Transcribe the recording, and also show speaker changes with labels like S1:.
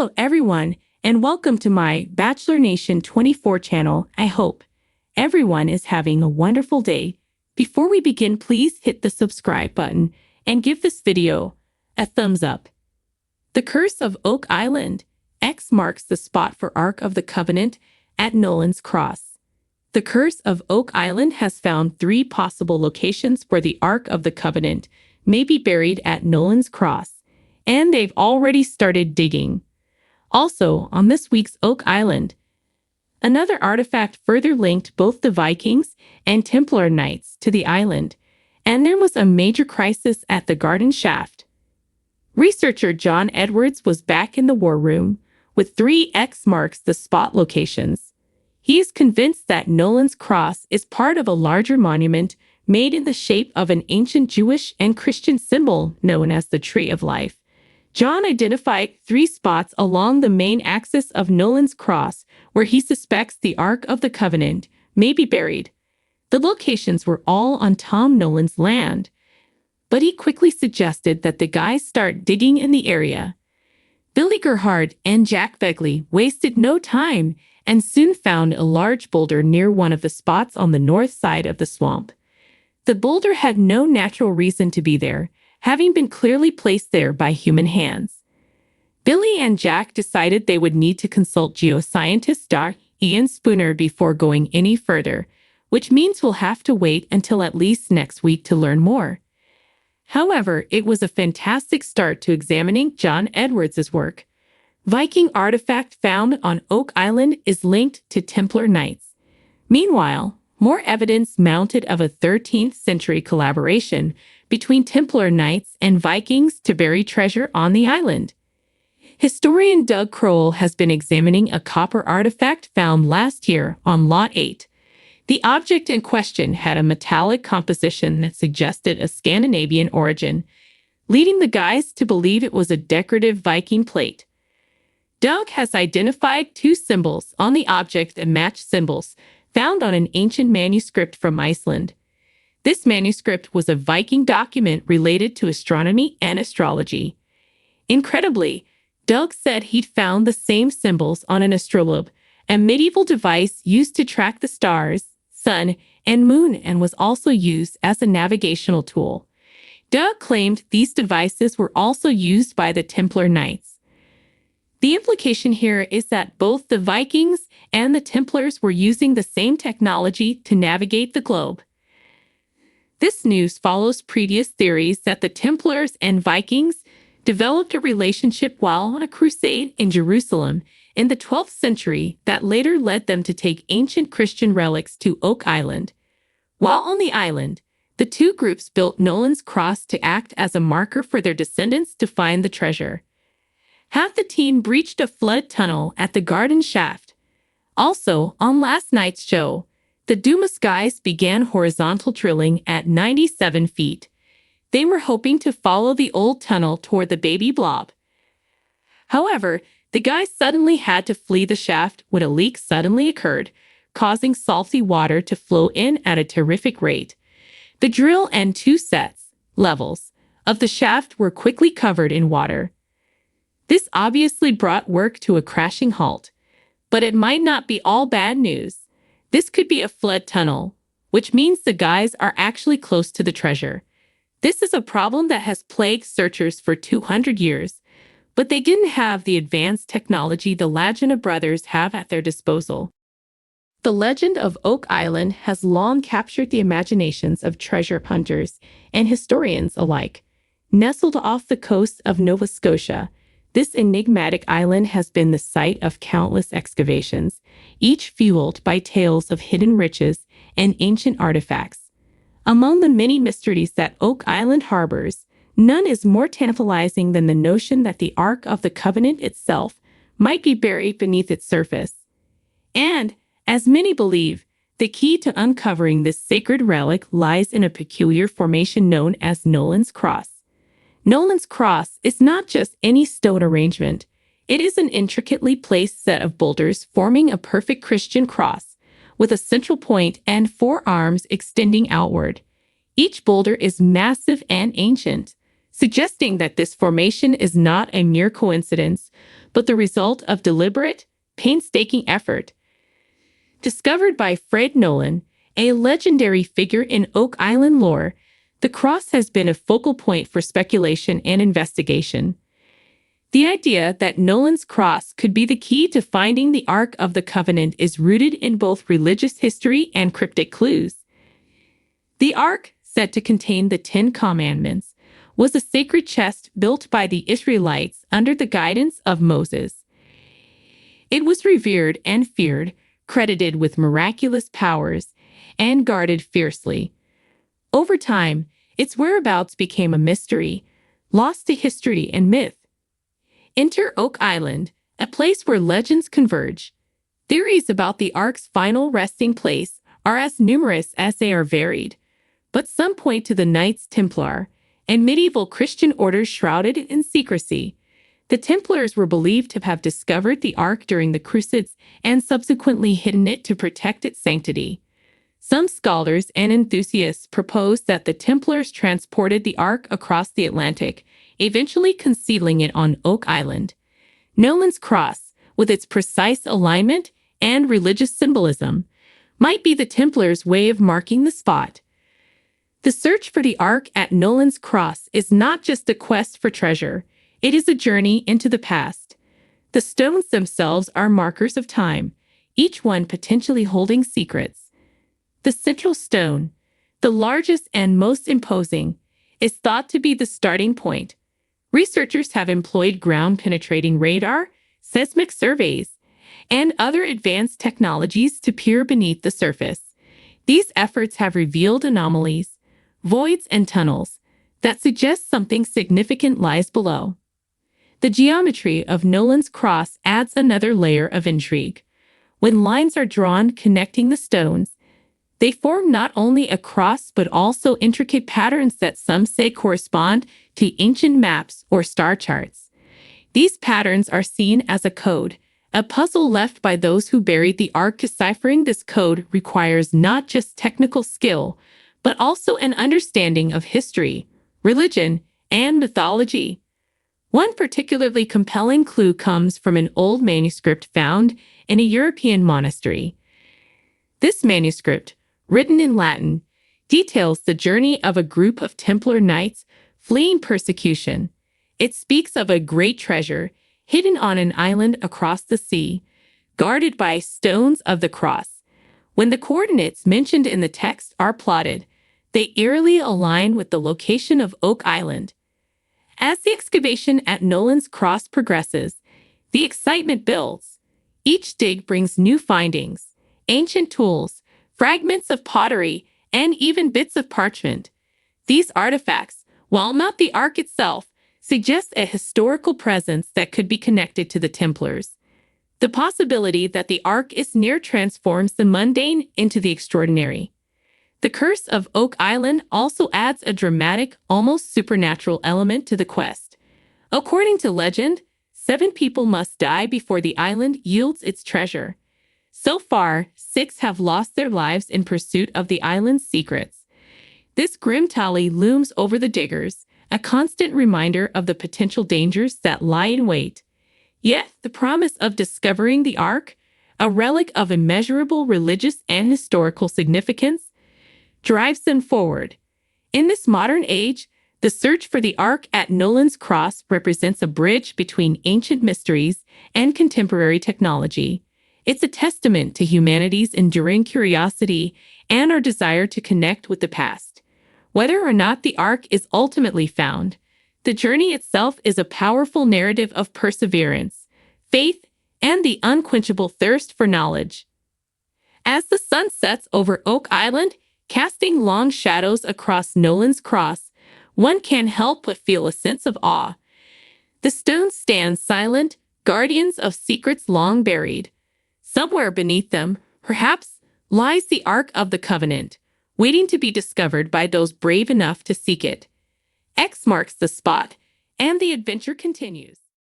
S1: Hello everyone, and welcome to my Bachelor Nation 24 channel. I hope everyone is having a wonderful day. Before we begin, please hit the subscribe button and give this video a thumbs up. The Curse of Oak Island. X marks the spot for Ark of the Covenant at Nolan's Cross. The Curse of Oak Island has found 3 possible locations where the Ark of the Covenant may be buried at Nolan's Cross, and they've already started digging. Also, on this week's Oak Island, another artifact further linked both the Vikings and Templar Knights to the island, and there was a major crisis at the Garden Shaft. Researcher John Edwards was back in the war room, with 3 X marks the spot locations. He is convinced that Nolan's Cross is part of a larger monument made in the shape of an ancient Jewish and Christian symbol known as the Tree of Life. John identified 3 spots along the main axis of Nolan's Cross where he suspects the Ark of the Covenant may be buried. The locations were all on Tom Nolan's land, but he quickly suggested that the guys start digging in the area. Billy Gerhard and Jack Begley wasted no time and soon found a large boulder near one of the spots on the north side of the swamp. The boulder had no natural reason to be there, having been clearly placed there by human hands. Billy and Jack decided they would need to consult geoscientist Dr. Ian Spooner before going any further, which means we'll have to wait until at least next week to learn more. However, it was a fantastic start to examining John Edwards' work. Viking artifact found on Oak Island is linked to Templar Knights. Meanwhile, more evidence mounted of a 13th century collaboration between Templar Knights and Vikings to bury treasure on the island. Historian Doug Crowell has been examining a copper artifact found last year on Lot 8. The object in question had a metallic composition that suggested a Scandinavian origin, leading the guys to believe it was a decorative Viking plate. Doug has identified 2 symbols on the object that match symbols found on an ancient manuscript from Iceland. This manuscript was a Viking document related to astronomy and astrology. Incredibly, Doug said he'd found the same symbols on an astrolabe, a medieval device used to track the stars, sun, and moon, and was also used as a navigational tool. Doug claimed these devices were also used by the Templar Knights. The implication here is that both the Vikings and the Templars were using the same technology to navigate the globe. This news follows previous theories that the Templars and Vikings developed a relationship while on a crusade in Jerusalem in the 12th century that later led them to take ancient Christian relics to Oak Island. While on the island, the 2 groups built Nolan's Cross to act as a marker for their descendants to find the treasure. Half the team breached a flood tunnel at the Garden Shaft. Also, on last night's show, the Dumas guys began horizontal drilling at 97 feet. They were hoping to follow the old tunnel toward the baby blob. However, the guys suddenly had to flee the shaft when a leak suddenly occurred, causing salty water to flow in at a terrific rate. The drill and 2 levels of the shaft were quickly covered in water. This obviously brought work to a crashing halt, but it might not be all bad news. This could be a flood tunnel, which means the guys are actually close to the treasure. This is a problem that has plagued searchers for 200 years, but they didn't have the advanced technology the Lagina brothers have at their disposal. The legend of Oak Island has long captured the imaginations of treasure hunters and historians alike. Nestled off the coast of Nova Scotia, this enigmatic island has been the site of countless excavations, each fueled by tales of hidden riches and ancient artifacts. Among the many mysteries that Oak Island harbors, none is more tantalizing than the notion that the Ark of the Covenant itself might be buried beneath its surface. And, as many believe, the key to uncovering this sacred relic lies in a peculiar formation known as Nolan's Cross. Nolan's Cross is not just any stone arrangement. It is an intricately placed set of boulders forming a perfect Christian cross, with a central point and 4 arms extending outward. Each boulder is massive and ancient, suggesting that this formation is not a mere coincidence, but the result of deliberate, painstaking effort. Discovered by Fred Nolan, a legendary figure in Oak Island lore, the cross has been a focal point for speculation and investigation. The idea that Nolan's cross could be the key to finding the Ark of the Covenant is rooted in both religious history and cryptic clues. The Ark, said to contain the Ten Commandments, was a sacred chest built by the Israelites under the guidance of Moses. It was revered and feared, credited with miraculous powers, and guarded fiercely. Over time, its whereabouts became a mystery, lost to history and myth. Enter Oak Island, a place where legends converge. Theories about the Ark's final resting place are as numerous as they are varied, but some point to the Knights Templar and medieval Christian orders shrouded in secrecy. The Templars were believed to have discovered the Ark during the Crusades and subsequently hidden it to protect its sanctity. Some scholars and enthusiasts propose that the Templars transported the Ark across the Atlantic, eventually concealing it on Oak Island. Nolan's cross, with its precise alignment and religious symbolism, might be the Templars' way of marking the spot. The search for the Ark at Nolan's cross is not just a quest for treasure, it is a journey into the past. The stones themselves are markers of time, each one potentially holding secrets. The central stone, the largest and most imposing, is thought to be the starting point. Researchers have employed ground-penetrating radar, seismic surveys, and other advanced technologies to peer beneath the surface. These efforts have revealed anomalies, voids, and tunnels that suggest something significant lies below. The geometry of Nolan's cross adds another layer of intrigue. When lines are drawn connecting the stones, they form not only a cross but also intricate patterns that some say correspond to ancient maps or star charts. These patterns are seen as a code, a puzzle left by those who buried the Ark. Deciphering this code requires not just technical skill, but also an understanding of history, religion, and mythology. One particularly compelling clue comes from an old manuscript found in a European monastery. This manuscript, written in Latin, details the journey of a group of Templar knights fleeing persecution. It speaks of a great treasure hidden on an island across the sea, guarded by stones of the cross. When the coordinates mentioned in the text are plotted, they eerily align with the location of Oak Island. As the excavation at Nolan's cross progresses, the excitement builds. Each dig brings new findings, ancient tools, fragments of pottery, and even bits of parchment. These artifacts, while not the Ark itself, suggest a historical presence that could be connected to the Templars. The possibility that the Ark is near transforms the mundane into the extraordinary. The curse of Oak Island also adds a dramatic, almost supernatural element to the quest. According to legend, 7 people must die before the island yields its treasure. So far, 6 have lost their lives in pursuit of the island's secrets. This grim tally looms over the diggers, a constant reminder of the potential dangers that lie in wait. Yet, the promise of discovering the Ark, a relic of immeasurable religious and historical significance, drives them forward. In this modern age, the search for the Ark at Nolan's Cross represents a bridge between ancient mysteries and contemporary technology. It's a testament to humanity's enduring curiosity and our desire to connect with the past. Whether or not the Ark is ultimately found, the journey itself is a powerful narrative of perseverance, faith, and the unquenchable thirst for knowledge. As the sun sets over Oak Island, casting long shadows across Nolan's Cross, one can't help but feel a sense of awe. The stones stand silent, guardians of secrets long buried. Somewhere beneath them, perhaps, lies the Ark of the Covenant, waiting to be discovered by those brave enough to seek it. X marks the spot, and the adventure continues.